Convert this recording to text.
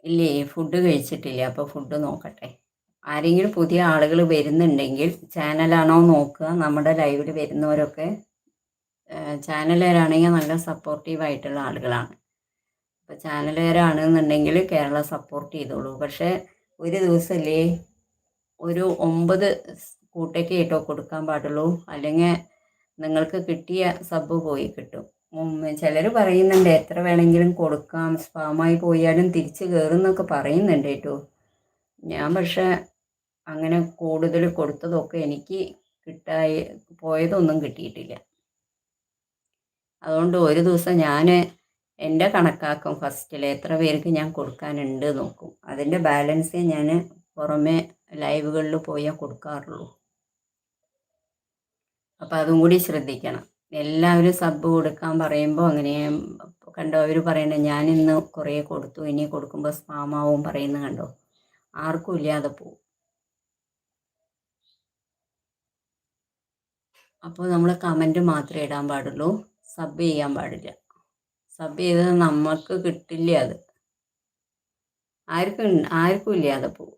ഇല്ലേ, ഫുഡ് കഴിച്ചിട്ടില്ല. അപ്പോൾ ഫുഡ് നോക്കട്ടെ. ആരെങ്കിലും പുതിയ ആളുകൾ വരുന്നുണ്ടെങ്കിൽ ചാനലാണോ നോക്കുക. നമ്മുടെ ലൈവിൽ വരുന്നവരൊക്കെ ചാനലുകാരാണെങ്കിൽ നല്ല സപ്പോർട്ടീവ് ആയിട്ടുള്ള ആളുകളാണ്. അപ്പോൾ ചാനലുകാരാണെന്നുണ്ടെങ്കിൽ കേരള സപ്പോർട്ട് ചെയ്തോളൂ. പക്ഷേ ഒരു ദിവസമല്ലേ ഒരു 9 കൂട്ടയ്ക്ക് കേട്ടോ കൊടുക്കാൻ പാടുള്ളൂ. അല്ലെങ്കിൽ നിങ്ങൾക്ക് കിട്ടിയ സബ് പോയി കിട്ടും. ചിലർ പറയുന്നുണ്ട് എത്ര വേണമെങ്കിലും കൊടുക്കാം, സ്പാമായി പോയാലും തിരിച്ച് കയറും എന്നൊക്കെ പറയുന്നുണ്ട് കേട്ടോ. ഞാൻ പക്ഷെ അങ്ങനെ കൂടുതൽ കൊടുത്തതൊക്കെ എനിക്ക് കിട്ടായി പോയതൊന്നും കിട്ടിയിട്ടില്ല. അതുകൊണ്ട് ഒരു ദിവസം ഞാൻ എൻ്റെ കണക്കാക്കും. ഫസ്റ്റിൽ എത്ര പേർക്ക് ഞാൻ കൊടുക്കാനുണ്ട് നോക്കും. അതിൻ്റെ ബാലൻസേ ഞാൻ പുറമെ ലൈവുകളിൽ പോയാൽ കൊടുക്കാറുള്ളൂ. അപ്പോൾ അതും കൂടി ശ്രദ്ധിക്കണം. എല്ലാവരും സബ് കൊടുക്കാൻ പറയുമ്പോൾ അങ്ങനെ കണ്ടോ, അവർ പറയണത് ഞാൻ ഇന്ന് കുറേ കൊടുത്തു, ഇനി കൊടുക്കുമ്പോൾ സ്പാമാവും പറയുന്നത് കണ്ടോ. ആർക്കും ഇല്ലാതെ പോവും. അപ്പോൾ നമ്മൾ കമൻറ്റ് മാത്രമേ ഇടാൻ പാടുള്ളൂ, സബ് ചെയ്യാൻ പാടില്ല. സബ് ചെയ്തത് നമുക്ക് കിട്ടില്ല. അത് ആർക്കും ഇല്ലാതെ പോവും.